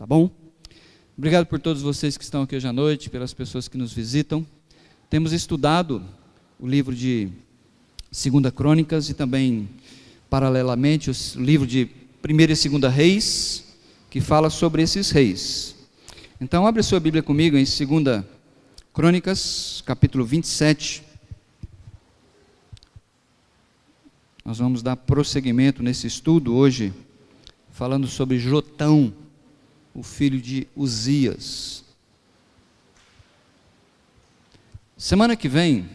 tá bom? Obrigado por todos vocês que estão aqui hoje à noite, pelas pessoas que nos visitam. Temos estudado o livro de 2 Crônicas e também, paralelamente, o livro de 1 e 2 Reis, que fala sobre esses reis. Então, abre sua Bíblia comigo em 2 Crônicas, capítulo 27. Nós vamos dar prosseguimento nesse estudo hoje, falando sobre Jotão, o filho de Uzias. Semana que vem,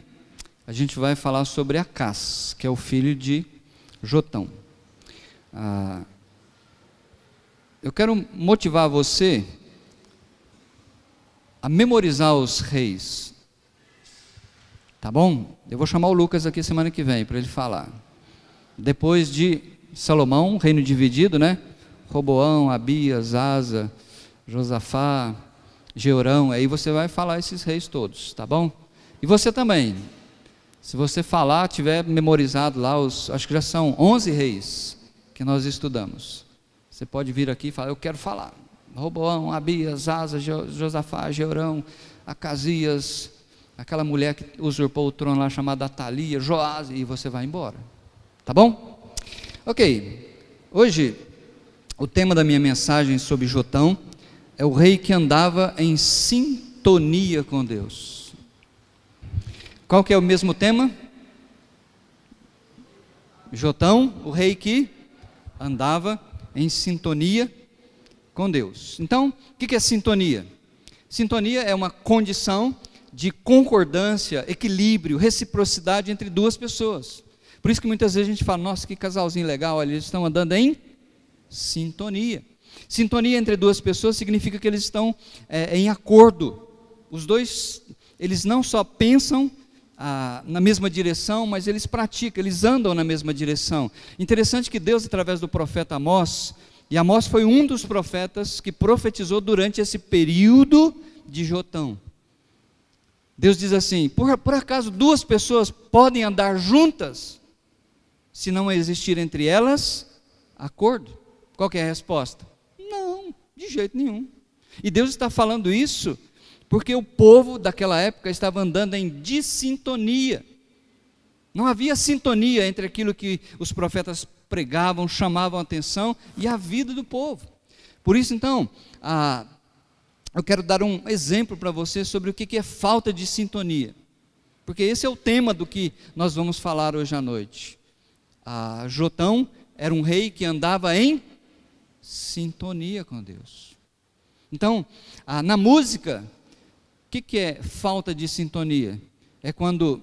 a gente vai falar sobre Acás, que é o filho de Jotão. Eu quero motivar você a memorizar os reis, tá bom? Eu vou chamar o Lucas aqui semana que vem, para ele falar. Depois de Salomão, reino dividido, né? Roboão, Abias, Asa, Josafá, Jeorão, aí você vai falar esses reis todos, tá bom? E você também, se você falar, tiver memorizado lá, acho que já são 11 reis que nós estudamos, você pode vir aqui e falar, eu quero falar, Roboão, Abias, Asa, Josafá, Jeorão, Acasias, aquela mulher que usurpou o trono lá chamada Atalia, Joás, e você vai embora, tá bom? Ok, hoje o tema da minha mensagem sobre Jotão é o rei que andava em sintonia com Deus. Qual que é o mesmo tema? Jotão, o rei que andava em sintonia com Deus. Então, o que é sintonia? Sintonia é uma condição de concordância, equilíbrio, reciprocidade entre duas pessoas. Por isso que muitas vezes a gente fala, nossa, que casalzinho legal, eles estão andando em sintonia. Sintonia entre duas pessoas significa que eles estão em acordo. Os dois, eles não só pensam na mesma direção, mas eles praticam, eles andam na mesma direção. Interessante que Deus, através do profeta Amós, e Amós foi um dos profetas que profetizou durante esse período de Jotão. Deus diz assim, por acaso duas pessoas podem andar juntas, se não existir entre elas acordo? Qual que é a resposta? Não, de jeito nenhum. E Deus está falando isso porque o povo daquela época estava andando em dissintonia. Não havia sintonia entre aquilo que os profetas pregavam, chamavam a atenção e a vida do povo. Por isso, então, eu quero dar um exemplo para você sobre o que é falta de sintonia. Porque esse é o tema do que nós vamos falar hoje à noite. Jotão era um rei que andava em sintonia com Deus. Então, na música, o que é falta de sintonia? É quando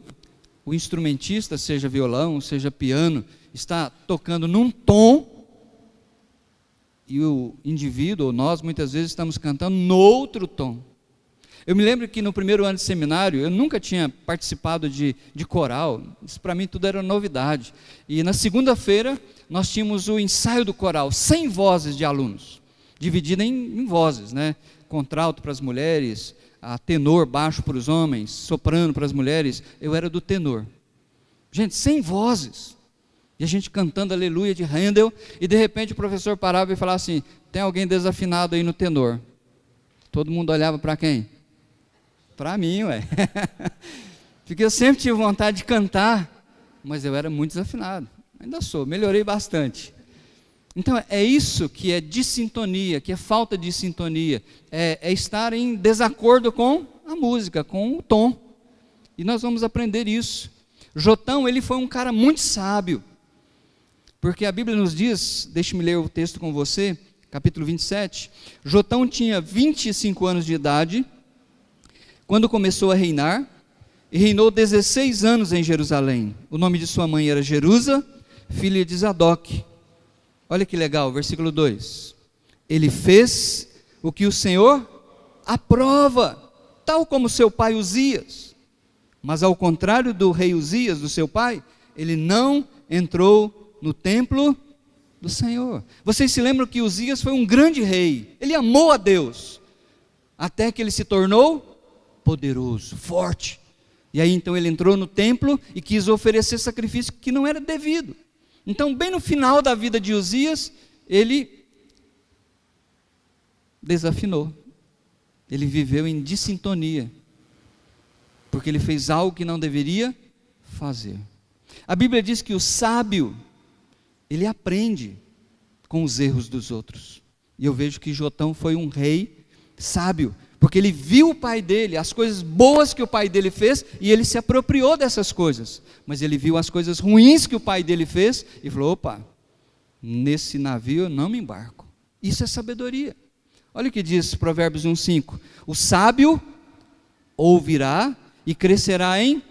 o instrumentista, seja violão, seja piano, está tocando num tom e o indivíduo, ou nós, muitas vezes estamos cantando noutro tom. Eu me lembro que no primeiro ano de seminário, eu nunca tinha participado de coral, isso para mim tudo era novidade. E na segunda-feira, nós tínhamos o ensaio do coral, 100 vozes de alunos, dividida em vozes, né? Contralto para as mulheres, tenor, baixo para os homens, soprano para as mulheres, eu era do tenor. Gente, 100 vozes, e a gente cantando Aleluia de Handel, e de repente o professor parava e falava assim, tem alguém desafinado aí no tenor? Todo mundo olhava para quem? Para mim, ué. Porque eu sempre tive vontade de cantar, mas eu era muito desafinado. Ainda sou, melhorei bastante. Então é isso que é dissintonia, que é falta de sintonia, é estar em desacordo com a música, com o tom. E nós vamos aprender isso. Jotão, ele foi um cara muito sábio, porque a Bíblia nos diz, deixe-me ler o texto com você, capítulo 27, Jotão tinha 25 anos de idade, quando começou a reinar, e reinou 16 anos em Jerusalém. O nome de sua mãe era Jerusa, filha de Zadok. Olha que legal, versículo 2. Ele fez o que o Senhor aprova, tal como seu pai Uzias. Mas ao contrário do rei Uzias, do seu pai, ele não entrou no templo do Senhor. Vocês se lembram que Uzias foi um grande rei, ele amou a Deus, até que ele se tornou poderoso, forte, e aí então ele entrou no templo e quis oferecer sacrifício que não era devido. Então bem no final da vida de Uzias, ele desafinou. Ele viveu em dissintonia, porque ele fez algo que não deveria fazer. A Bíblia diz que o sábio, ele aprende com os erros dos outros. E eu vejo que Jotão foi um rei sábio, porque ele viu o pai dele, as coisas boas que o pai dele fez, e ele se apropriou dessas coisas. Mas ele viu as coisas ruins que o pai dele fez, e falou, opa, nesse navio eu não me embarco. Isso é sabedoria. Olha o que diz Provérbios 1:5. O sábio ouvirá e crescerá em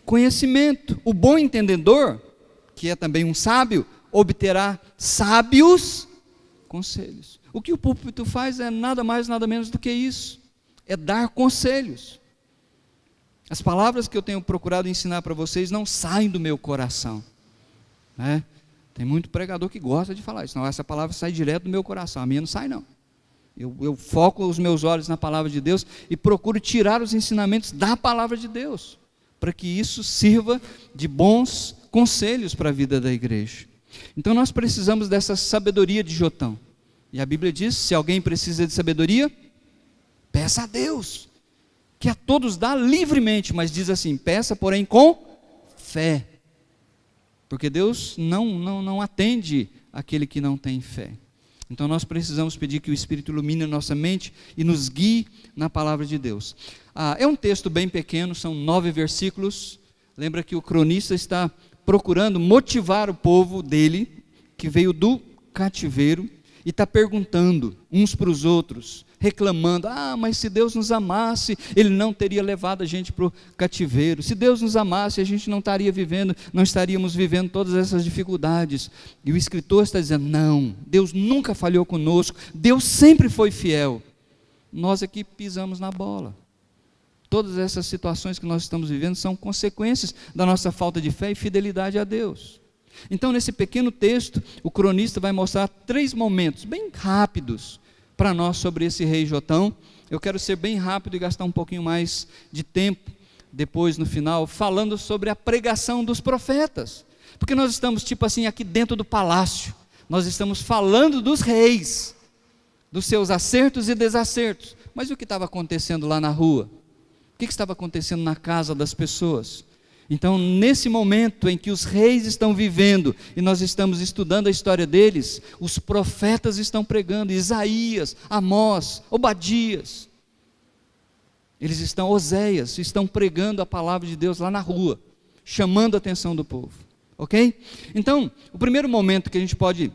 conhecimento. O bom entendedor, que é também um sábio, obterá sábios conselhos. O que o púlpito faz é nada mais, nada menos do que isso. É dar conselhos. As palavras que eu tenho procurado ensinar para vocês não saem do meu coração, né? Tem muito pregador que gosta de falar isso. Não, essa palavra sai direto do meu coração. A minha não sai, não. Eu foco os meus olhos na palavra de Deus e procuro tirar os ensinamentos da palavra de Deus, para que isso sirva de bons conselhos para a vida da igreja. Então nós precisamos dessa sabedoria de Jotão. E a Bíblia diz, se alguém precisa de sabedoria, peça a Deus, que a todos dá livremente, mas diz assim, peça porém com fé, porque Deus não atende aquele que não tem fé. Então nós precisamos pedir que o Espírito ilumine a nossa mente e nos guie na palavra de Deus. É um texto bem pequeno, são 9 versículos. Lembra que o cronista está procurando motivar o povo dele, que veio do cativeiro, e está perguntando uns para os outros, reclamando, mas se Deus nos amasse, Ele não teria levado a gente para o cativeiro. Se Deus nos amasse, a gente não estaríamos vivendo todas essas dificuldades. E o escritor está dizendo, não, Deus nunca falhou conosco, Deus sempre foi fiel. Nós aqui pisamos na bola. Todas essas situações que nós estamos vivendo são consequências da nossa falta de fé e fidelidade a Deus. Então, nesse pequeno texto, o cronista vai mostrar 3 momentos bem rápidos para nós sobre esse rei Jotão. Eu quero ser bem rápido e gastar um pouquinho mais de tempo depois no final, falando sobre a pregação dos profetas, porque nós estamos tipo assim aqui dentro do palácio, nós estamos falando dos reis, dos seus acertos e desacertos, mas o que estava acontecendo lá na rua? O que estava acontecendo na casa das pessoas? Então, nesse momento em que os reis estão vivendo, e nós estamos estudando a história deles, os profetas estão pregando, Isaías, Amós, Obadias, Oséias, estão pregando a palavra de Deus lá na rua, chamando a atenção do povo, ok? Então, o primeiro momento que a gente pode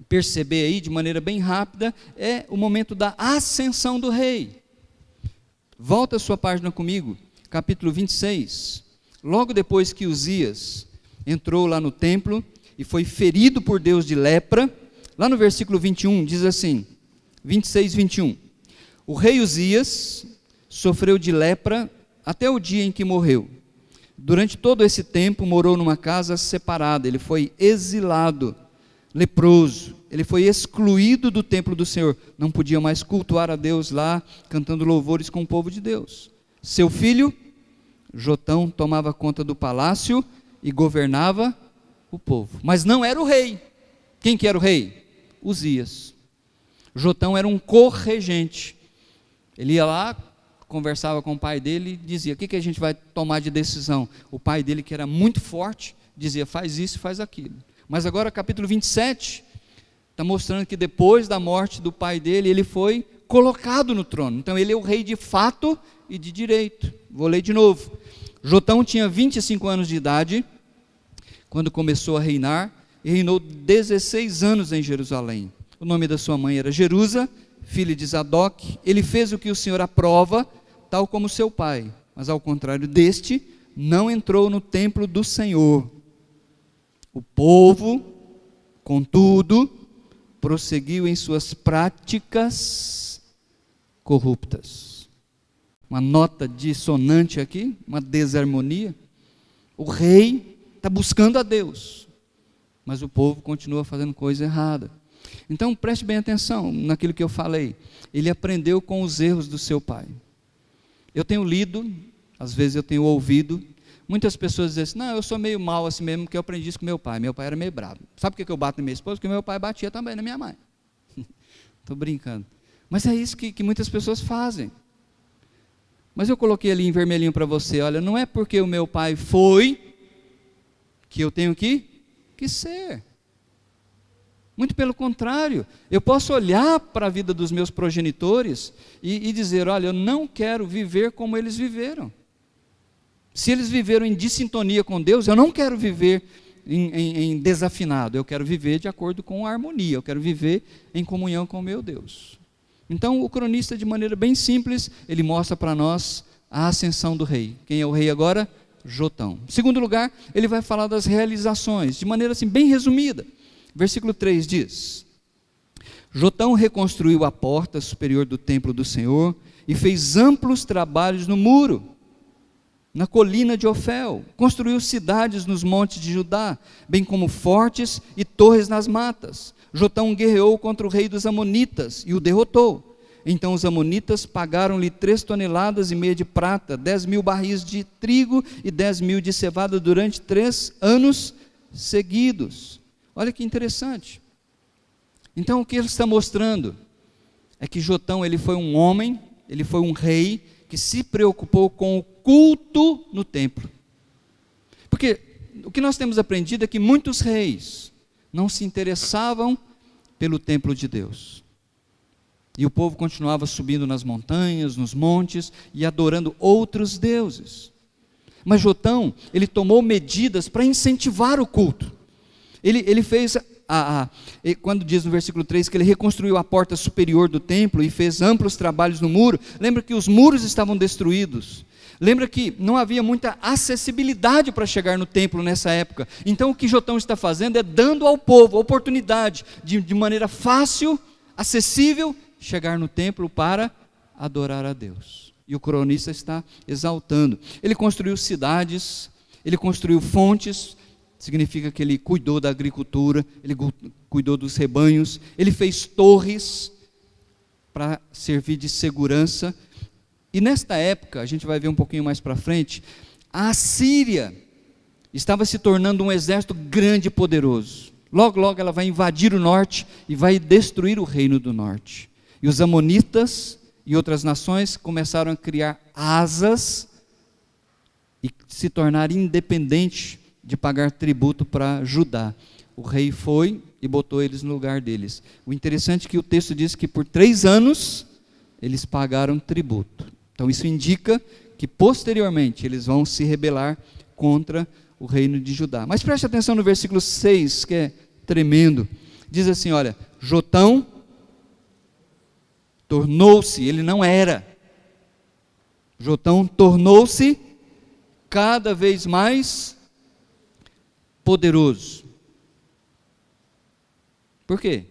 perceber aí, de maneira bem rápida, é o momento da ascensão do rei. Volta a sua página comigo, capítulo 26, logo depois que Uzias entrou lá no templo e foi ferido por Deus de lepra, lá no versículo 21, diz assim, 26, 21, o rei Uzias sofreu de lepra até o dia em que morreu. Durante todo esse tempo morou numa casa separada, ele foi exilado, leproso, ele foi excluído do templo do Senhor, não podia mais cultuar a Deus lá, cantando louvores com o povo de Deus. Seu filho Jotão tomava conta do palácio e governava o povo, mas não era o rei. Quem que era o rei? Uzias. Jotão era um corregente, ele ia lá, conversava com o pai dele e dizia, o que a gente vai tomar de decisão? O pai dele, que era muito forte, dizia, faz isso, faz aquilo. Mas agora capítulo 27, está mostrando que depois da morte do pai dele, ele foi colocado no trono, então ele é o rei de fato e de direito. Vou ler de novo. Jotão tinha 25 anos de idade, quando começou a reinar, e reinou 16 anos em Jerusalém. O nome da sua mãe era Jerusa, filha de Zadok. Ele fez o que o Senhor aprova, tal como seu pai, mas ao contrário deste, não entrou no templo do Senhor. O povo, contudo, prosseguiu em suas práticas corruptas. Uma nota dissonante aqui, uma desarmonia. O rei está buscando a Deus, mas o povo continua fazendo coisa errada. Então preste bem atenção naquilo que eu falei. Ele aprendeu com os erros do seu pai. Eu tenho lido, às vezes eu tenho ouvido, muitas pessoas dizem assim, não, eu sou meio mal assim mesmo, porque eu aprendi isso com meu pai era meio bravo. Sabe por que eu bato na minha esposa? Porque meu pai batia também na minha mãe. Estou brincando. Mas é isso que muitas pessoas fazem. Mas eu coloquei ali em vermelhinho para você, olha, não é porque o meu pai foi, que eu tenho que ser. Muito pelo contrário, eu posso olhar para a vida dos meus progenitores e dizer, olha, eu não quero viver como eles viveram. Se eles viveram em dissintonia com Deus, eu não quero viver em desafinado, eu quero viver de acordo com a harmonia, eu quero viver em comunhão com o meu Deus. Então o cronista, de maneira bem simples, ele mostra para nós a ascensão do rei. Quem é o rei agora? Jotão. Em segundo lugar, ele vai falar das realizações, de maneira assim bem resumida. Versículo 3 diz: Jotão reconstruiu a porta superior do templo do Senhor e fez amplos trabalhos no muro, na colina de Ofel. Construiu cidades nos montes de Judá, bem como fortes e torres nas matas. Jotão guerreou contra o rei dos Amonitas e o derrotou. Então os Amonitas pagaram-lhe 3,5 toneladas de prata, 10.000 barris de trigo e 10.000 de cevada durante 3 anos seguidos. Olha que interessante. Então o que ele está mostrando é que Jotão, ele foi um homem, ele foi um rei que se preocupou com o culto no templo. Porque o que nós temos aprendido é que muitos reis não se interessavam pelo templo de Deus. E o povo continuava subindo nas montanhas, nos montes e adorando outros deuses. Mas Jotão, ele tomou medidas para incentivar o culto. Ele fez, quando diz no versículo 3 que ele reconstruiu a porta superior do templo e fez amplos trabalhos no muro, lembra que os muros estavam destruídos, lembra que não havia muita acessibilidade para chegar no templo nessa época. Então o que Jotão está fazendo é dando ao povo a oportunidade de maneira fácil, acessível, chegar no templo para adorar a Deus. E o cronista está exaltando. Ele construiu cidades, ele construiu fontes, significa que ele cuidou da agricultura, ele cuidou dos rebanhos, ele fez torres para servir de segurança. E nesta época, a gente vai ver um pouquinho mais para frente, a Assíria estava se tornando um exército grande e poderoso. Logo, logo ela vai invadir o norte e vai destruir o reino do norte. E os amonitas e outras nações começaram a criar asas e se tornar independentes de pagar tributo para Judá. O rei foi e botou eles no lugar deles. O interessante é que o texto diz que por 3 anos eles pagaram tributo. Então isso indica que posteriormente eles vão se rebelar contra o reino de Judá. Mas preste atenção no versículo 6, que é tremendo. Diz assim, olha, Jotão tornou-se, ele não era. Jotão tornou-se cada vez mais poderoso. Por quê?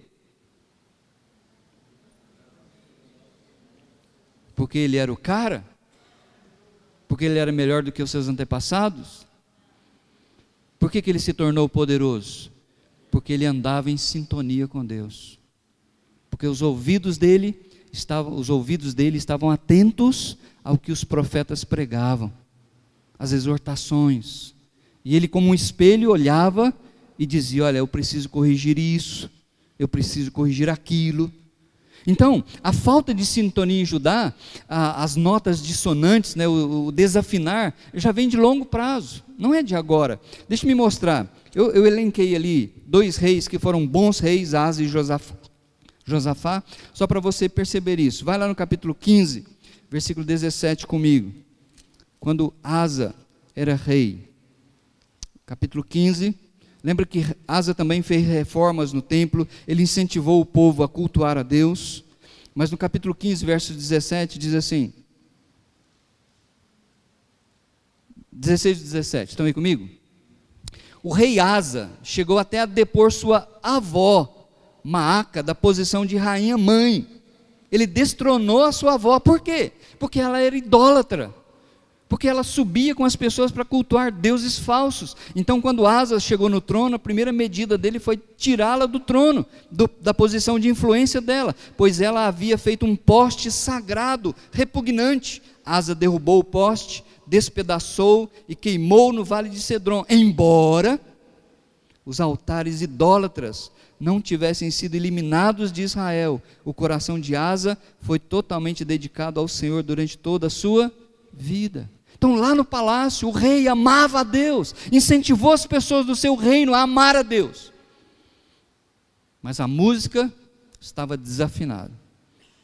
Porque ele era o cara? Porque ele era melhor do que os seus antepassados? Por que ele se tornou poderoso? Porque ele andava em sintonia com Deus. Porque os ouvidos dele estavam atentos ao que os profetas pregavam, às exortações. E ele, como um espelho, olhava e dizia, olha, eu preciso corrigir isso, eu preciso corrigir aquilo. Então, a falta de sintonia em Judá, as notas dissonantes, né, o desafinar, já vem de longo prazo, não é de agora. Deixa eu me mostrar, eu elenquei ali 2 reis que foram bons reis, Asa e Josafá, só para você perceber isso. Vai lá no capítulo 15, versículo 17 comigo, quando Asa era rei. Capítulo 15, lembra que Asa também fez reformas no templo, ele incentivou o povo a cultuar a Deus, mas no capítulo 15, verso 17, diz assim, 16 e 17, estão aí comigo? O rei Asa chegou até a depor sua avó, Maaca, da posição de rainha mãe. Ele destronou a sua avó, por quê? Porque ela era idólatra. Porque ela subia com as pessoas para cultuar deuses falsos. Então quando Asa chegou no trono, a primeira medida dele foi tirá-la do trono, da posição de influência dela, pois ela havia feito um poste sagrado, repugnante. Asa derrubou o poste, despedaçou e queimou no vale de Cedron, embora os altares idólatras não tivessem sido eliminados de Israel, o coração de Asa foi totalmente dedicado ao Senhor durante toda a sua vida. Então lá no palácio, o rei amava a Deus, incentivou as pessoas do seu reino a amar a Deus. Mas a música estava desafinada.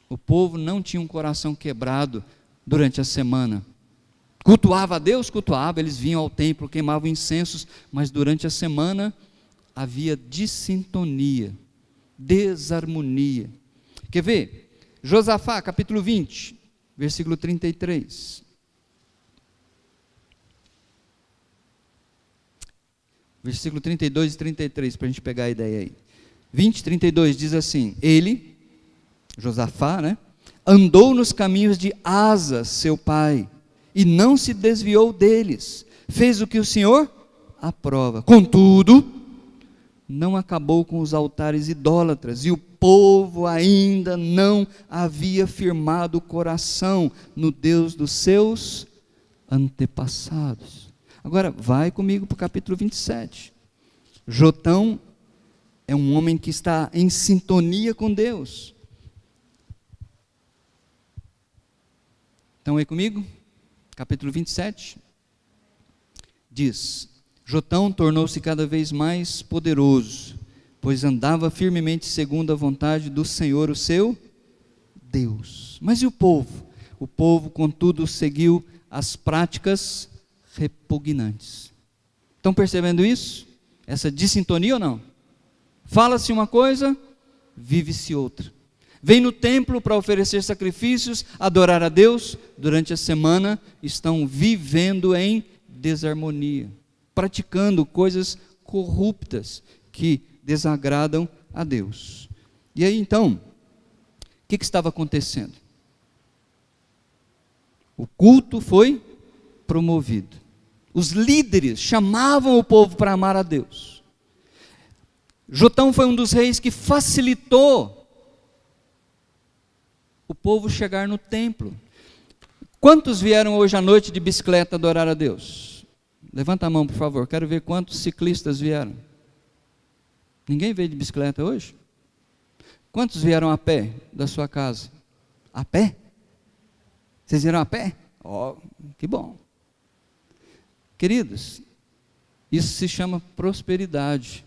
O povo não tinha um coração quebrado durante a semana. Cultuava a Deus, cultuava, eles vinham ao templo, queimavam incensos, mas durante a semana havia dissintonia, desarmonia. Quer ver? Josafá, capítulo 20, versículo 33. Versículo 32 e 33, para a gente pegar a ideia aí. 20, 32 diz assim: ele, Josafá, né, andou nos caminhos de Asa, seu pai, e não se desviou deles, fez o que o Senhor aprova. Contudo, não acabou com os altares idólatras, e o povo ainda não havia firmado o coração no Deus dos seus antepassados. Agora, vai comigo para o capítulo 27. Jotão é um homem que está em sintonia com Deus. Estão aí comigo? Capítulo 27. Diz: Jotão tornou-se cada vez mais poderoso, pois andava firmemente segundo a vontade do Senhor, o seu Deus. Mas e o povo? O povo, contudo, seguiu as práticas repugnantes. Estão percebendo isso? Essa dissintonia ou não? Fala-se uma coisa, vive-se outra. Vem no templo para oferecer sacrifícios, adorar a Deus, durante a semana estão vivendo em desarmonia, praticando coisas corruptas que desagradam a Deus. E aí então, o que estava acontecendo? O culto foi promovido. Os líderes chamavam o povo para amar a Deus. Jotão foi um dos reis que facilitou o povo chegar no templo. Quantos vieram hoje à noite de bicicleta adorar a Deus? Levanta a mão, por favor, quero ver quantos ciclistas vieram. Ninguém veio de bicicleta hoje? Quantos vieram a pé da sua casa? A pé? Vocês vieram a pé? Oh, que bom. Queridos, isso se chama prosperidade.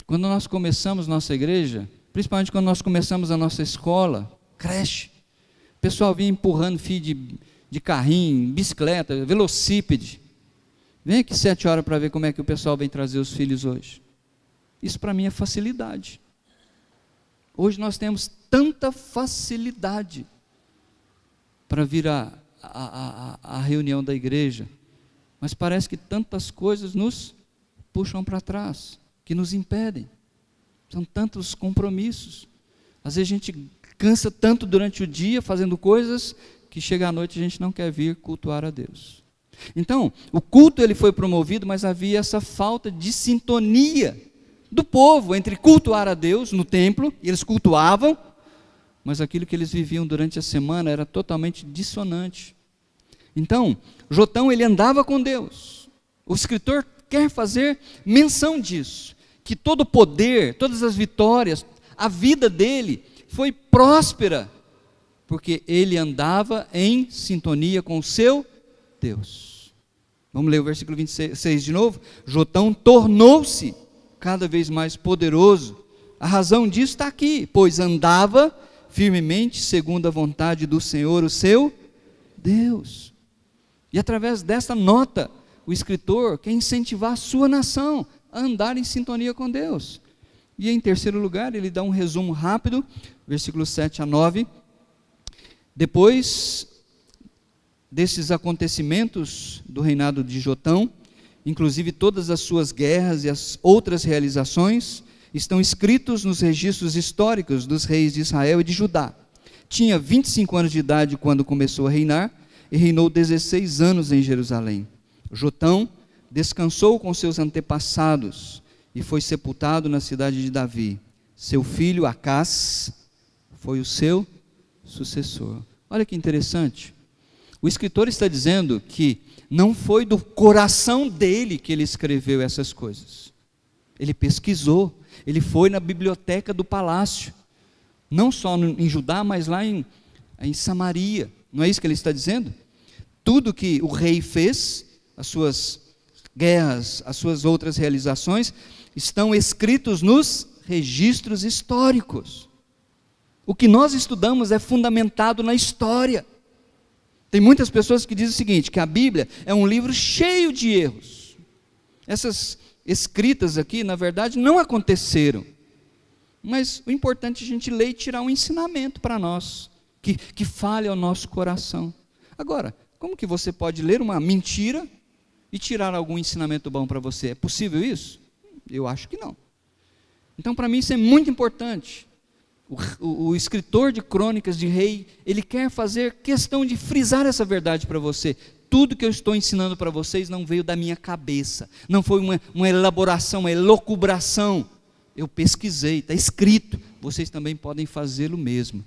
Quando nós começamos nossa igreja, principalmente quando nós começamos a nossa escola, creche, o pessoal vinha empurrando filho de carrinho, bicicleta, velocípede. Vem aqui 7 horas para ver como é que o pessoal vem trazer os filhos hoje. Isso para mim é facilidade. Hoje nós temos tanta facilidade para vir a reunião da igreja, mas parece que tantas coisas nos puxam para trás, que nos impedem. São tantos compromissos. Às vezes a gente cansa tanto durante o dia fazendo coisas que chega à noite a gente não quer vir cultuar a Deus. Então, o culto ele foi promovido, mas havia essa falta de sintonia do povo entre cultuar a Deus no templo, e eles cultuavam, mas aquilo que eles viviam durante a semana era totalmente dissonante. Então, Jotão ele andava com Deus. O escritor quer fazer menção disso, que todo o poder, todas as vitórias, a vida dele foi próspera, porque ele andava em sintonia com o seu Deus. Vamos ler o versículo 26 de novo. Jotão tornou-se cada vez mais poderoso. A razão disso está aqui, pois andava firmemente segundo a vontade do Senhor, o seu Deus. E através dessa nota, o escritor quer incentivar a sua nação a andar em sintonia com Deus. E em terceiro lugar, ele dá um resumo rápido, versículos 7 a 9. Depois desses acontecimentos do reinado de Jotão, inclusive todas as suas guerras e as outras realizações, estão escritos nos registros históricos dos reis de Israel e de Judá. Tinha 25 anos de idade quando começou a reinar, e reinou 16 anos em Jerusalém. Jotão descansou com seus antepassados, e foi sepultado na cidade de Davi. Seu filho Acás foi o seu sucessor. Olha que interessante. O escritor está dizendo que não foi do coração dele que ele escreveu essas coisas. Ele pesquisou, ele foi na biblioteca do palácio, não só em Judá, mas lá em Samaria. Não é isso que ele está dizendo? Tudo que o rei fez, as suas guerras, as suas outras realizações, estão escritos nos registros históricos. O que nós estudamos é fundamentado na história. Tem muitas pessoas que dizem o seguinte, que a Bíblia é um livro cheio de erros. Essas escritas aqui, na verdade, não aconteceram. Mas o importante é a gente ler e tirar um ensinamento para nós, que fale ao nosso coração. Agora, como que você pode ler uma mentira e tirar algum ensinamento bom para você? É possível isso? Eu acho que não. Então, para mim, isso é muito importante. O escritor de crônicas de rei, ele quer fazer questão de frisar essa verdade para você. Tudo que eu estou ensinando para vocês não veio da minha cabeça, não foi uma elaboração, uma elucubração. Eu pesquisei, está escrito, vocês também podem fazê-lo mesmo.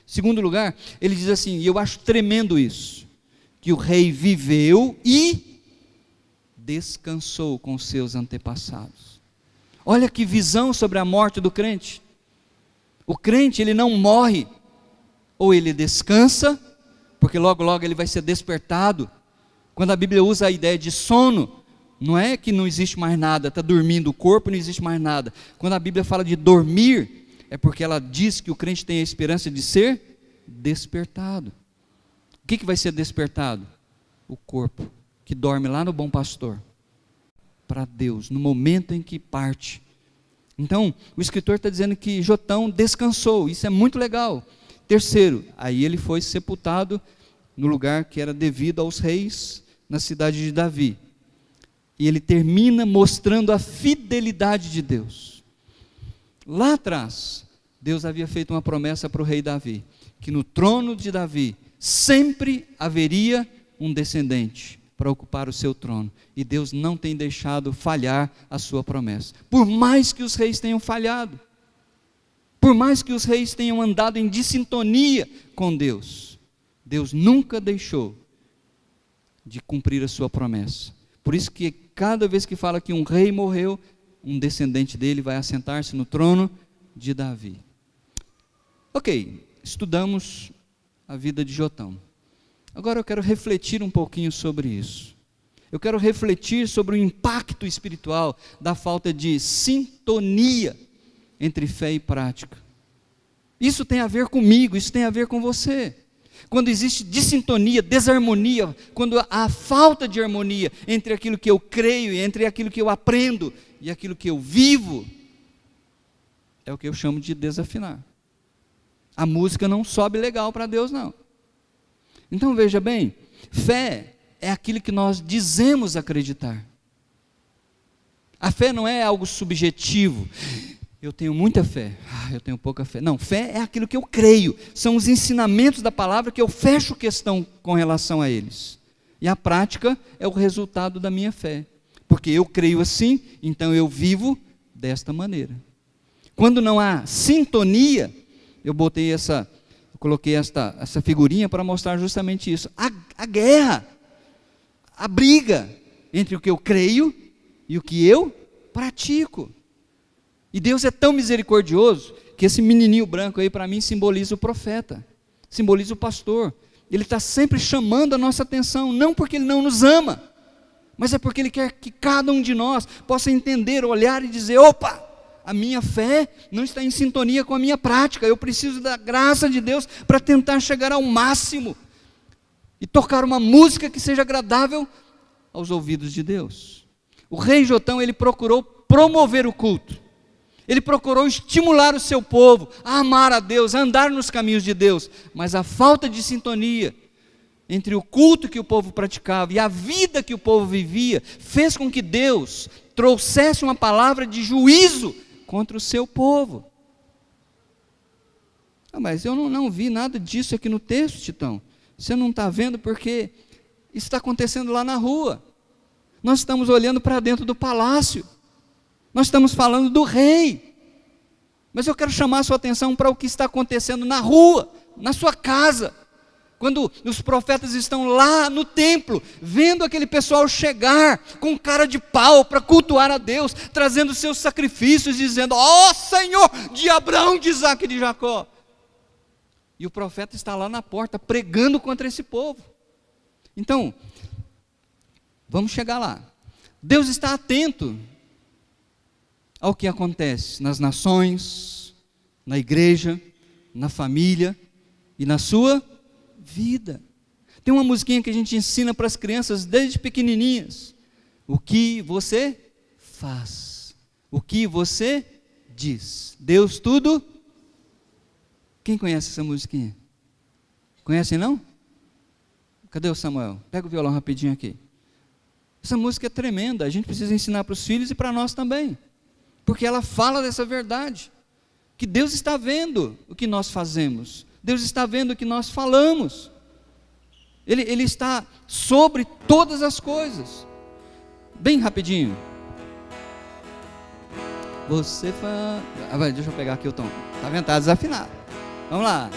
Segundo lugar, ele diz assim, e eu acho tremendo isso, que o rei viveu e descansou com seus antepassados. Olha que visão sobre a morte do crente. O crente, ele não morre, ou ele descansa, porque logo logo ele vai ser despertado. Quando a Bíblia usa a ideia de sono, não é que não existe mais nada, está dormindo o corpo, não existe mais nada. Quando a Bíblia fala de dormir, é porque ela diz que o crente tem a esperança de ser despertado. O que vai ser despertado? O corpo, que dorme lá no Bom Pastor, para Deus, no momento em que parte. Então, o escritor está dizendo que Jotão descansou, isso é muito legal. Terceiro, aí ele foi sepultado no lugar que era devido aos reis, na cidade de Davi. E ele termina mostrando a fidelidade de Deus. Lá atrás, Deus havia feito uma promessa para o rei Davi, que no trono de Davi sempre haveria um descendente para ocupar o seu trono, e Deus não tem deixado falhar a sua promessa, por mais que os reis tenham falhado, por mais que os reis tenham andado em dissintonia com Deus, Deus nunca deixou de cumprir a sua promessa. Por isso que cada vez que fala que um rei morreu, um descendente dele vai assentar-se no trono de Davi. Ok, estudamos a vida de Jotão. Agora eu quero refletir um pouquinho sobre isso. Eu quero refletir sobre o impacto espiritual da falta de sintonia entre fé e prática. Isso tem a ver comigo, isso tem a ver com você. Quando existe dissintonia, desarmonia, quando há falta de harmonia entre aquilo que eu creio e entre aquilo que eu aprendo e aquilo que eu vivo, é o que eu chamo de desafinar. A música não sobe legal para Deus, não. Então veja bem, fé é aquilo que nós dizemos acreditar. A fé não é algo subjetivo. Eu tenho muita fé, eu tenho pouca fé. Não, fé é aquilo que eu creio, são os ensinamentos da palavra que eu fecho questão com relação a eles. E a prática é o resultado da minha fé, porque eu creio assim, então eu vivo desta maneira. Quando não há sintonia, eu coloquei essa figurinha para mostrar justamente isso. A guerra, a briga entre o que eu creio e o que eu pratico. E Deus é tão misericordioso que esse menininho branco aí para mim simboliza o profeta, simboliza o pastor. Ele está sempre chamando a nossa atenção, não porque Ele não nos ama, mas é porque Ele quer que cada um de nós possa entender, olhar e dizer, opa, a minha fé não está em sintonia com a minha prática, eu preciso da graça de Deus para tentar chegar ao máximo e tocar uma música que seja agradável aos ouvidos de Deus. O rei Jotão, ele procurou promover o culto, ele procurou estimular o seu povo a amar a Deus, a andar nos caminhos de Deus, mas a falta de sintonia entre o culto que o povo praticava e a vida que o povo vivia, fez com que Deus trouxesse uma palavra de juízo contra o seu povo. Mas eu não vi nada disso aqui no texto, Titão. Você não está vendo porque isso está acontecendo lá na rua. Nós estamos olhando para dentro do palácio. Nós estamos falando do rei. Mas eu quero chamar a sua atenção para o que está acontecendo na rua, na sua casa, quando os profetas estão lá no templo, vendo aquele pessoal chegar com cara de pau para cultuar a Deus, trazendo seus sacrifícios, dizendo: ó Senhor, de Abraão, de Isaque e de Jacó. E o profeta está lá na porta, pregando contra esse povo. Então, vamos chegar lá. Deus está atento ao que acontece nas nações, na igreja, na família e na sua vida. Tem uma musiquinha que a gente ensina para as crianças desde pequenininhas. O que você faz, o que você diz, Deus tudo. Quem conhece essa musiquinha? Conhecem não? Cadê o Samuel? Pega o violão rapidinho aqui. Essa música é tremenda, a gente precisa ensinar para os filhos e para nós também, porque ela fala dessa verdade, que Deus está vendo o que nós fazemos, Deus está vendo o que nós falamos, Ele está sobre todas as coisas. Bem rapidinho. Você faz... deixa eu pegar aqui o tom, está vendo? Está desafinado. Vamos lá.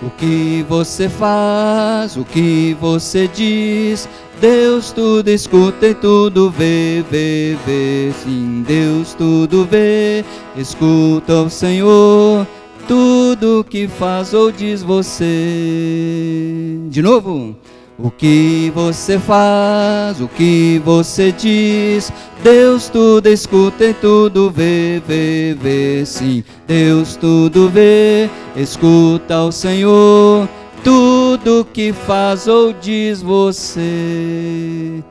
O que você faz, o que você diz, Deus tudo escuta e tudo vê, vê, vê. Sim, Deus tudo vê, escuta o Senhor, tudo que faz ou diz você. De novo. O que você faz, o que você diz, Deus tudo escuta e tudo vê, vê, vê. Sim, Deus tudo vê, escuta o Senhor, tudo que faz ou diz você.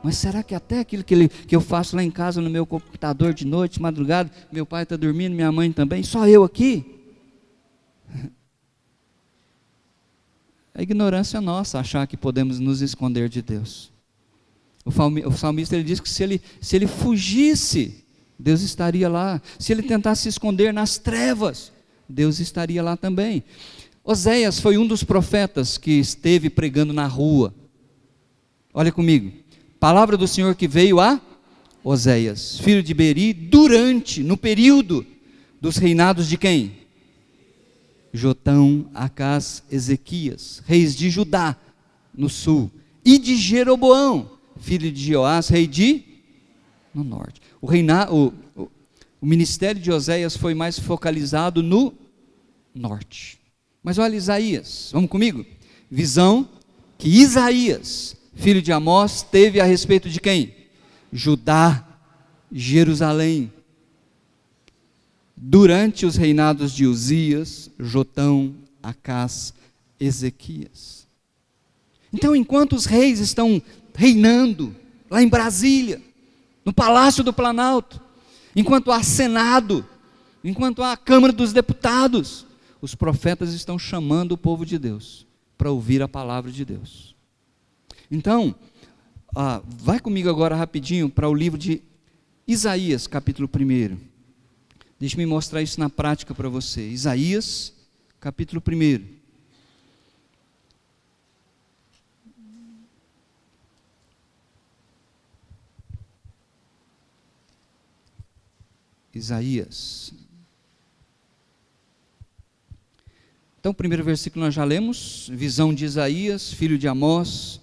Mas será que até aquilo que eu faço lá em casa no meu computador de noite, madrugada, meu pai está dormindo, minha mãe também, só eu aqui? É ignorância nossa achar que podemos nos esconder de Deus. O salmista ele diz que se ele fugisse, Deus estaria lá. Se ele tentasse se esconder nas trevas, Deus estaria lá também. Oséias foi um dos profetas que esteve pregando na rua. Olha comigo. Palavra do Senhor que veio a Oséias, filho de Beri, no período dos reinados de quem? Jotão, Acás, Ezequias, reis de Judá, no sul, e de Jeroboão, filho de Joás, rei no norte. O ministério de Oséias foi mais focalizado no norte. Mas olha Isaías, vamos comigo? Visão que Isaías, filho de Amós, teve a respeito de quem? Judá, Jerusalém. Durante os reinados de Uzias, Jotão, Acás, Ezequias. Então, enquanto os reis estão reinando lá em Brasília, no Palácio do Planalto, enquanto há Senado, enquanto há Câmara dos Deputados, os profetas estão chamando o povo de Deus para ouvir a palavra de Deus. Então, vai comigo agora rapidinho para o livro de Isaías, capítulo 1. Deixe-me mostrar isso na prática para você. Isaías, capítulo 1. Isaías. Então, o primeiro versículo nós já lemos. Visão de Isaías, filho de Amós,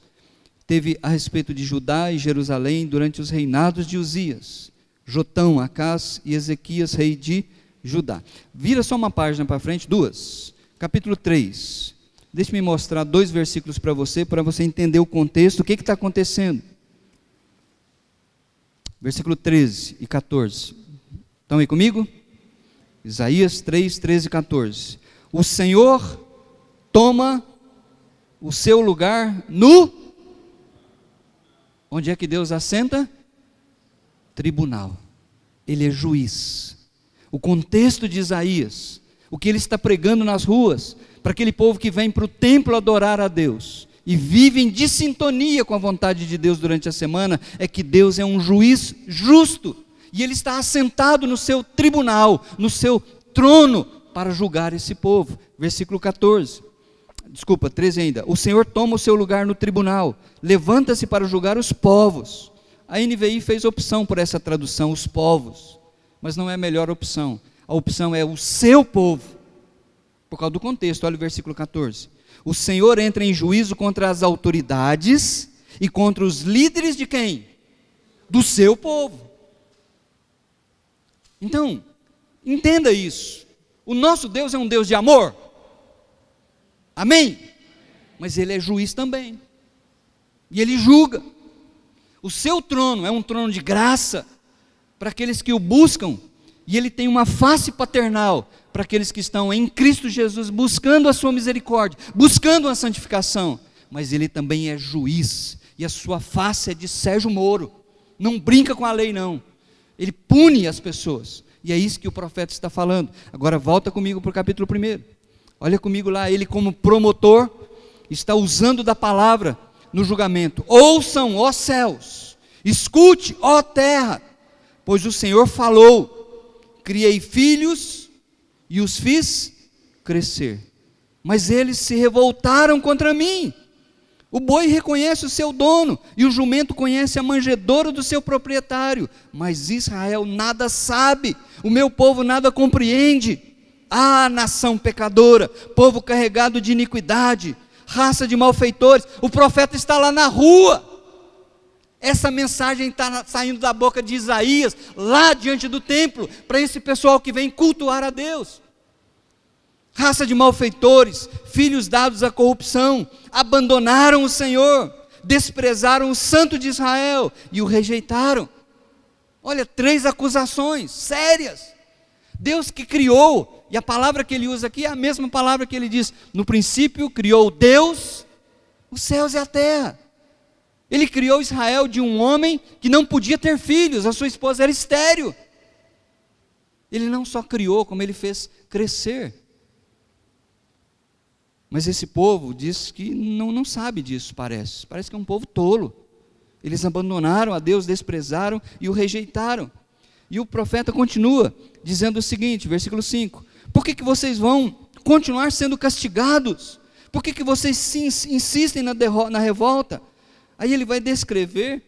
teve a respeito de Judá e Jerusalém durante os reinados de Uzias, Jotão, Acás e Ezequias, rei de Judá. Vira só uma página para frente, duas. Capítulo 3. Deixe-me mostrar 2 versículos para você entender o contexto, o que está acontecendo. Versículo 13 e 14. Estão aí comigo? Isaías 3, 13 e 14. O Senhor toma o seu lugar no... Onde é que Deus assenta? Tribunal. Ele é juiz. O contexto de Isaías, o que ele está pregando nas ruas, para aquele povo que vem para o templo adorar a Deus, e vivem de sintonia com a vontade de Deus durante a semana, é que Deus é um juiz justo, e Ele está assentado no seu tribunal, no seu trono, para julgar esse povo. Versículo 13 ainda. O Senhor toma o seu lugar no tribunal, levanta-se para julgar os povos. A NVI fez opção por essa tradução, os povos, mas não é a melhor opção. A opção é o seu povo, por causa do contexto. Olha o versículo 14. O Senhor entra em juízo contra as autoridades e contra os líderes de quem? Do seu povo. Então, entenda isso. O nosso Deus é um Deus de amor. Amém? Mas Ele é juiz também. E Ele julga. O seu trono é um trono de graça para aqueles que o buscam. E Ele tem uma face paternal para aqueles que estão em Cristo Jesus, buscando a sua misericórdia, buscando a santificação. Mas Ele também é juiz. E a sua face é de Sérgio Moro. Não brinca com a lei, não. Ele pune as pessoas. E é isso que o profeta está falando. Agora volta comigo para o capítulo 1. Olha comigo lá, ele como promotor está usando da palavra no julgamento. Ouçam, ó céus, escute, ó terra, pois o Senhor falou, criei filhos e os fiz crescer, mas eles se revoltaram contra mim. O boi reconhece o seu dono, e o jumento conhece a manjedoura do seu proprietário, mas Israel nada sabe, o meu povo nada compreende. Ah, nação pecadora, povo carregado de iniquidade, raça de malfeitores. O profeta está lá na rua, essa mensagem está saindo da boca de Isaías, lá diante do templo, para esse pessoal que vem cultuar a Deus. Raça de malfeitores, filhos dados à corrupção, abandonaram o Senhor, desprezaram o Santo de Israel e o rejeitaram. Olha, 3 acusações sérias. Deus que criou, e a palavra que ele usa aqui é a mesma palavra que ele diz: no princípio criou Deus os céus e a terra. Ele criou Israel de um homem que não podia ter filhos, a sua esposa era estéril. Ele não só criou, como ele fez crescer. Mas esse povo diz que não sabe disso, parece que é um povo tolo. Eles abandonaram a Deus, desprezaram e o rejeitaram. E o profeta continua dizendo o seguinte, versículo 5: por que vocês vão continuar sendo castigados? Por que vocês insistem na revolta? Aí ele vai descrever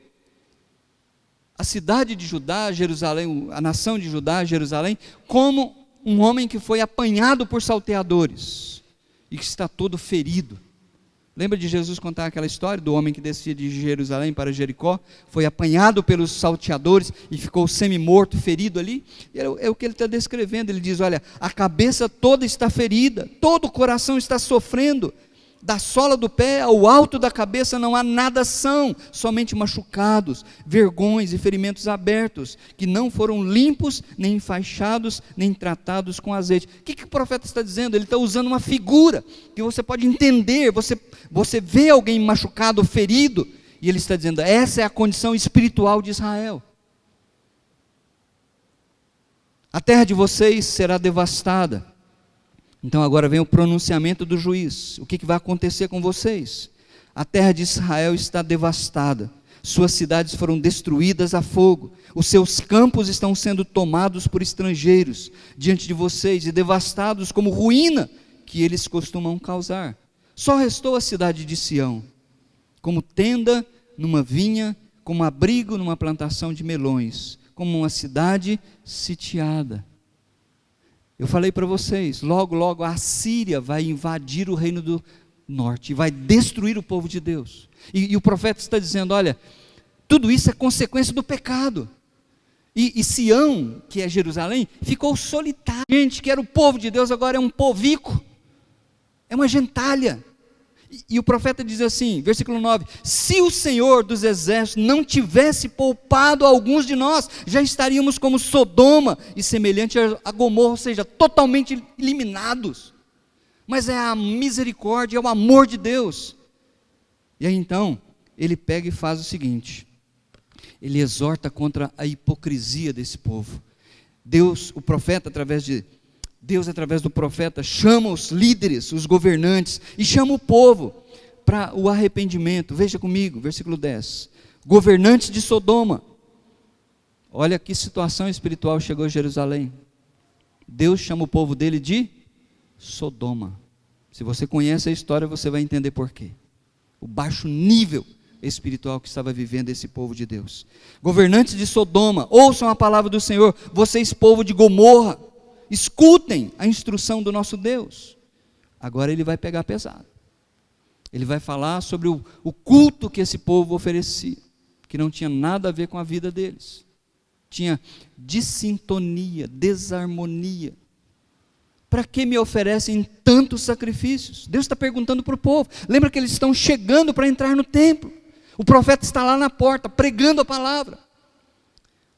a cidade de Judá, Jerusalém, a nação de Judá, Jerusalém, como um homem que foi apanhado por salteadores e que está todo ferido. Lembra de Jesus contar aquela história do homem que descia de Jerusalém para Jericó, foi apanhado pelos salteadores e ficou semi-morto, ferido ali? É o que ele está descrevendo. Ele diz: olha, a cabeça toda está ferida, todo o coração está sofrendo, da sola do pé ao alto da cabeça não há nada são, somente machucados, vergões e ferimentos abertos, que não foram limpos, nem enfaixados, nem tratados com azeite. O que o profeta está dizendo? Ele está usando uma figura, que você pode entender, você vê alguém machucado, ferido, e ele está dizendo, essa é a condição espiritual de Israel. A terra de vocês será devastada. Então agora vem o pronunciamento do juiz. O que vai acontecer com vocês? A terra de Israel está devastada, suas cidades foram destruídas a fogo, os seus campos estão sendo tomados por estrangeiros diante de vocês e devastados como ruína que eles costumam causar. Só restou a cidade de Sião, como tenda numa vinha, como abrigo numa plantação de melões, como uma cidade sitiada. Eu falei para vocês, logo a Síria vai invadir o reino do norte, vai destruir o povo de Deus. E o profeta está dizendo, olha, tudo isso é consequência do pecado. E Sião, que é Jerusalém, ficou solitário. Gente, que era o povo de Deus, agora é um povico, é uma gentalha. E o profeta diz assim, versículo 9, se o Senhor dos exércitos não tivesse poupado alguns de nós, já estaríamos como Sodoma e semelhante a Gomorra, ou seja, totalmente eliminados. Mas é a misericórdia, é o amor de Deus. E aí então, ele pega e faz o seguinte, ele exorta contra a hipocrisia desse povo. Deus, o profeta, Deus, através do profeta, chama os líderes, os governantes, e chama o povo para o arrependimento. Veja comigo, versículo 10. Governantes de Sodoma. Olha que situação espiritual chegou a Jerusalém. Deus chama o povo dele de Sodoma. Se você conhece a história, você vai entender por quê. O baixo nível espiritual que estava vivendo esse povo de Deus. Governantes de Sodoma, ouçam a palavra do Senhor, vocês povo de Gomorra, escutem a instrução do nosso Deus. Agora ele vai pegar pesado. Ele vai falar sobre o culto que esse povo oferecia, que não tinha nada a ver com a vida deles. Tinha dissintonia, desarmonia. Para que me oferecem tantos sacrifícios? Deus está perguntando para o povo. Lembra que eles estão chegando para entrar no templo. O profeta está lá na porta, pregando a palavra.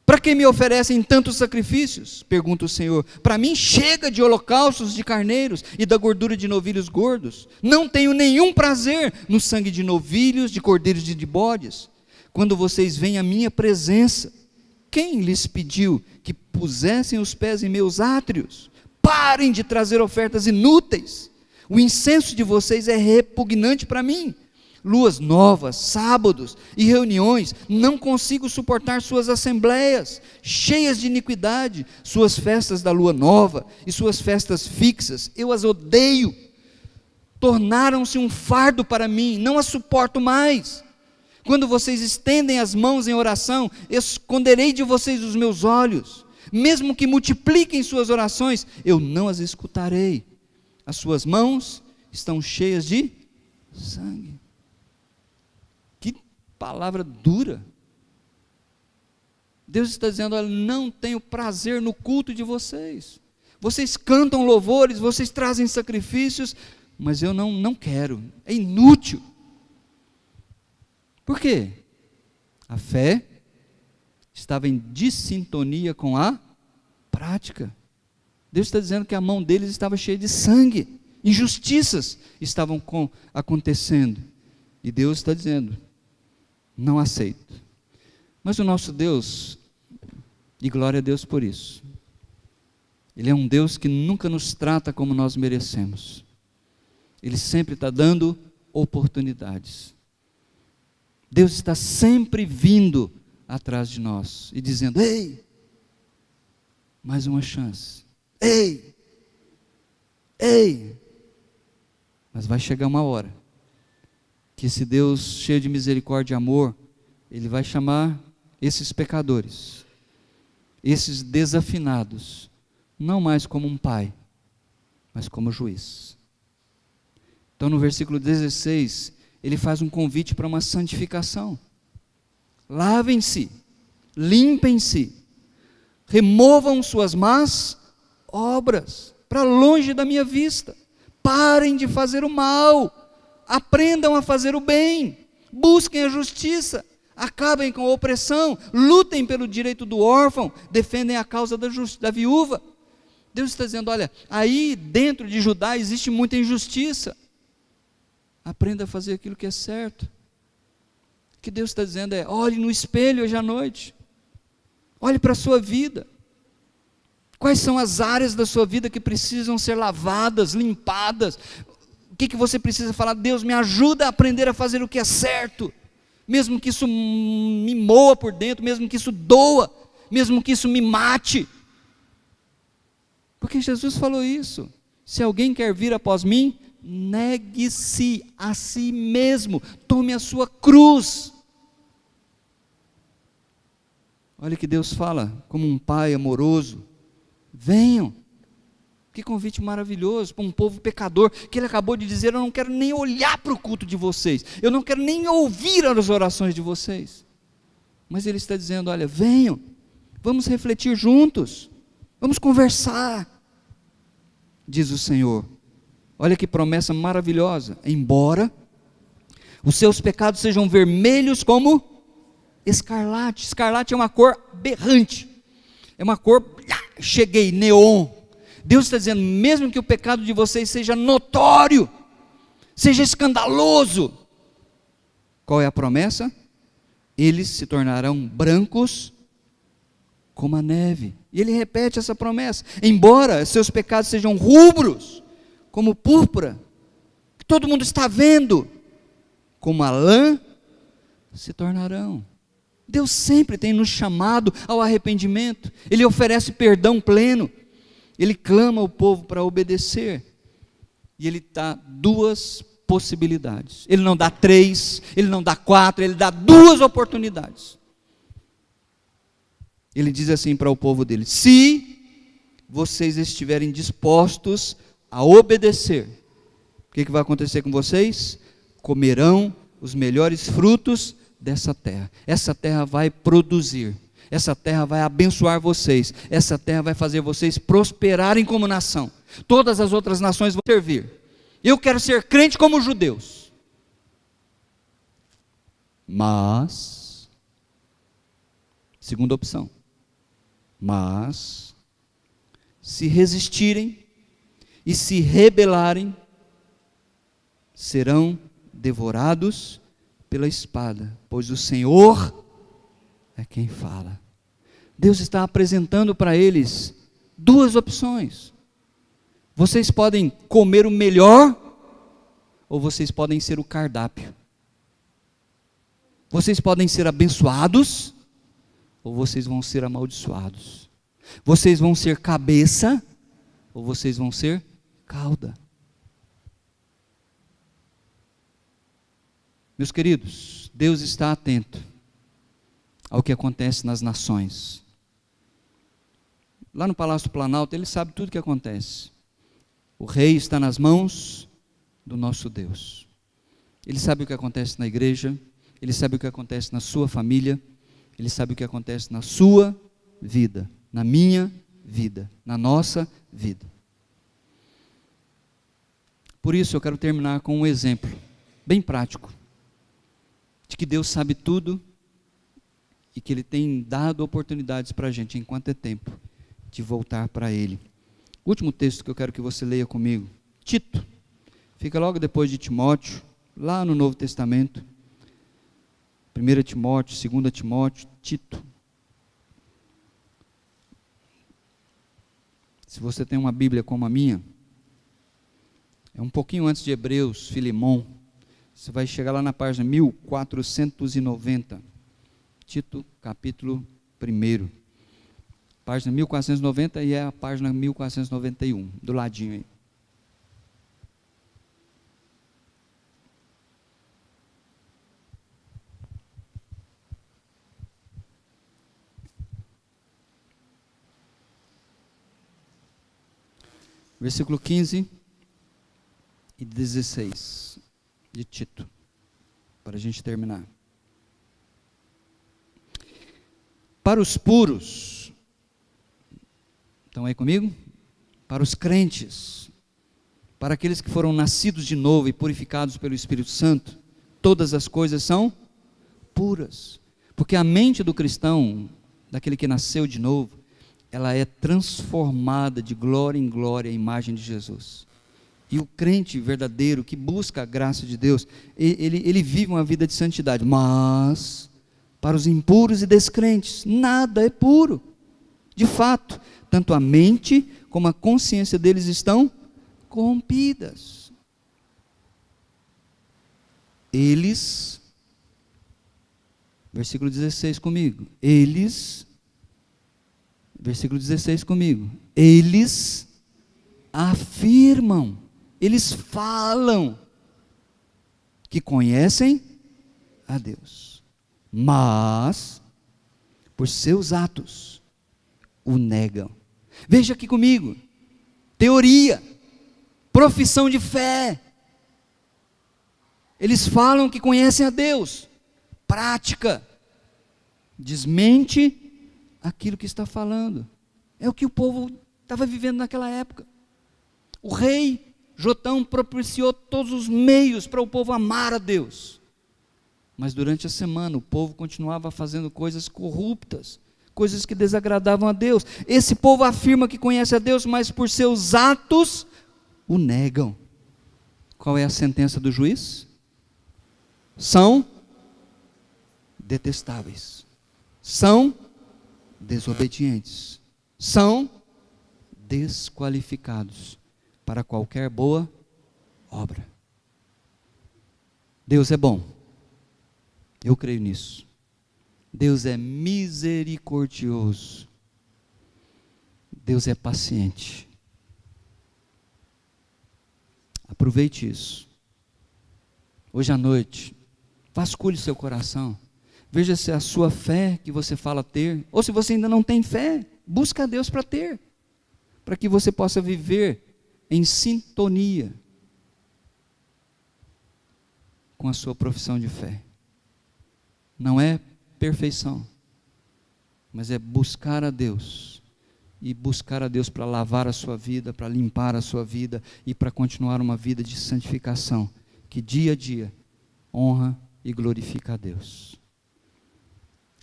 Para que me oferecem tantos sacrifícios? Pergunta o Senhor. Para mim chega de holocaustos de carneiros e da gordura de novilhos gordos. Não tenho nenhum prazer no sangue de novilhos, de cordeiros e de bodes. Quando vocês vêm à minha presença, quem lhes pediu que pusessem os pés em meus átrios? Parem de trazer ofertas inúteis. O incenso de vocês é repugnante para mim. Luas novas, sábados e reuniões, não consigo suportar suas assembleias, cheias de iniquidade, suas festas da lua nova e suas festas fixas, eu as odeio. Tornaram-se um fardo para mim, não as suporto mais. Quando vocês estendem as mãos em oração, esconderei de vocês os meus olhos. Mesmo que multipliquem suas orações, eu não as escutarei. As suas mãos estão cheias de sangue. Que palavra dura. Deus está dizendo, olha, não tenho prazer no culto de vocês. Vocês cantam louvores, vocês trazem sacrifícios, mas eu não quero, é inútil. Por quê? A fé estava em dissintonia com a prática. Deus está dizendo que a mão deles estava cheia de sangue, injustiças estavam acontecendo, e Deus está dizendo, não aceito. Mas o nosso Deus, e glória a Deus por isso, Ele é um Deus que nunca nos trata como nós merecemos, Ele sempre está dando oportunidades. Deus está sempre vindo atrás de nós e dizendo, ei, mais uma chance, ei, mas vai chegar uma hora, que esse Deus cheio de misericórdia e amor, Ele vai chamar esses pecadores, esses desafinados, não mais como um pai, mas como juiz. Então no versículo 16, Ele faz um convite para uma santificação. Lavem-se, limpem-se, removam suas más obras, para longe da minha vista, parem de fazer o mal, aprendam a fazer o bem, busquem a justiça, acabem com a opressão, lutem pelo direito do órfão, defendem a causa da viúva. Deus está dizendo, olha, aí dentro de Judá existe muita injustiça, aprenda a fazer aquilo que é certo. O que Deus está dizendo é, olhe no espelho hoje à noite, olhe para a sua vida, quais são as áreas da sua vida que precisam ser lavadas, limpadas, o que você precisa falar, Deus me ajuda a aprender a fazer o que é certo, mesmo que isso me moa por dentro, mesmo que isso doa, mesmo que isso me mate, porque Jesus falou isso, se alguém quer vir após mim, negue-se a si mesmo, tome a sua cruz. Olha que Deus fala, como um pai amoroso, venham, que convite maravilhoso para um povo pecador, que Ele acabou de dizer, eu não quero nem olhar para o culto de vocês, eu não quero nem ouvir as orações de vocês, mas Ele está dizendo, olha, venham, vamos refletir juntos, vamos conversar, diz o Senhor. Olha que promessa maravilhosa, embora os seus pecados sejam vermelhos como escarlate. Escarlate é uma cor berrante, é uma cor, cheguei, neon. Deus está dizendo, mesmo que o pecado de vocês seja notório, seja escandaloso, qual é a promessa? Eles se tornarão brancos como a neve. E Ele repete essa promessa, embora seus pecados sejam rubros, como púrpura, que todo mundo está vendo, como a lã, se tornarão. Deus sempre tem nos chamado ao arrependimento, Ele oferece perdão pleno, Ele clama o povo para obedecer, e Ele dá duas possibilidades, Ele não dá 3, Ele não dá 4, Ele dá 2 oportunidades. Ele diz assim para o povo dele, se vocês estiverem dispostos a obedecer, o que vai acontecer com vocês? comerão os melhores frutos dessa terra. Essa terra vai produzir, essa terra vai abençoar vocês, essa terra vai fazer vocês prosperarem como nação. Todas as outras nações vão servir. Eu quero ser crente como os judeus. Mas, segunda opção, mas, se resistirem e se rebelarem, serão devorados pela espada, pois o Senhor é quem fala. Deus está apresentando para eles duas opções. Vocês podem comer o melhor, ou vocês podem ser o cardápio. Vocês podem ser abençoados, ou vocês vão ser amaldiçoados. Vocês vão ser cabeça, ou vocês vão ser cauda. Meus queridos, Deus está atento ao que acontece nas nações. Lá no Palácio do Planalto, Ele sabe tudo o que acontece. O rei está nas mãos do nosso Deus. Ele sabe o que acontece na igreja, Ele sabe o que acontece na sua família, Ele sabe o que acontece na sua vida, na minha vida, na nossa vida. Por isso eu quero terminar com um exemplo bem prático, de que Deus sabe tudo e que Ele tem dado oportunidades para a gente, enquanto é tempo, de voltar para Ele. O último texto que eu quero que você leia comigo, Tito, fica logo depois de Timóteo, lá no Novo Testamento, 1 Timóteo, 2 Timóteo, Tito. Se você tem uma Bíblia como a minha, é um pouquinho antes de Hebreus, Filemão, você vai chegar lá na página 1490, Tito, capítulo 1. Página 1490 e é a página 1491, do ladinho aí. Versículo 15 e 16 de Tito, para a gente terminar. Para os puros, estão aí comigo? Para os crentes, para aqueles que foram nascidos de novo e purificados pelo Espírito Santo, todas as coisas são puras, porque a mente do cristão, daquele que nasceu de novo, ela é transformada de glória em glória à imagem de Jesus. E o crente verdadeiro, que busca a graça de Deus, ele vive uma vida de santidade, mas para os impuros e descrentes, nada é puro. De fato, tanto a mente como a consciência deles estão corrompidas. Eles, versículo 16 comigo, versículo 16 comigo, eles afirmam, eles falam que conhecem a Deus, mas por seus atos o negam. Veja aqui comigo, teoria, profissão de fé, eles falam que conhecem a Deus, prática, desmente aquilo que está falando. É o que o povo estava vivendo naquela época. O rei Jotão propiciou todos os meios para o povo amar a Deus, mas durante a semana o povo continuava fazendo coisas corruptas, coisas que desagradavam a Deus. Esse povo afirma que conhece a Deus, mas por seus atos o negam. Qual é a sentença do juiz? São detestáveis, são desobedientes, são desqualificados para qualquer boa obra. Deus é bom, eu creio nisso. Deus é misericordioso, Deus é paciente. Aproveite isso. Hoje à noite, vasculhe seu coração, veja se é a sua fé que você fala ter, ou se você ainda não tem fé, busca a Deus para ter, para que você possa viver em sintonia com a sua profissão de fé. Não é perfeição, mas é buscar a Deus, e buscar a Deus para lavar a sua vida, para limpar a sua vida, e para continuar uma vida de santificação, que dia a dia honra e glorifica a Deus.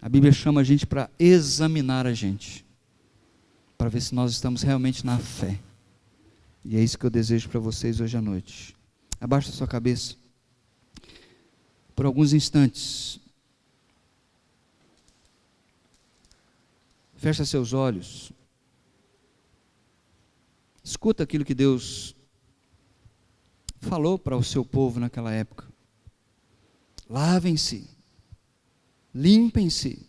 A Bíblia chama a gente para examinar a gente, para ver se nós estamos realmente na fé. E é isso que eu desejo para vocês hoje à noite. Abaixa a sua cabeça por alguns instantes. Fecha seus olhos. Escuta aquilo que Deus falou para o seu povo naquela época. Lavem-se, limpem-se,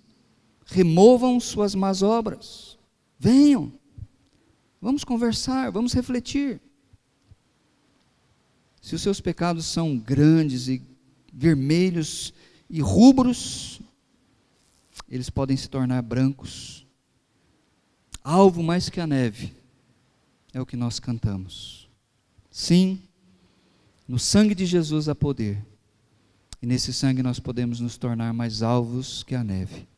removam suas más obras. Venham, vamos conversar, vamos refletir. Se os seus pecados são grandes e vermelhos e rubros, eles podem se tornar brancos. Alvo mais que a neve, é o que nós cantamos. Sim, no sangue de Jesus há poder, e nesse sangue nós podemos nos tornar mais alvos que a neve.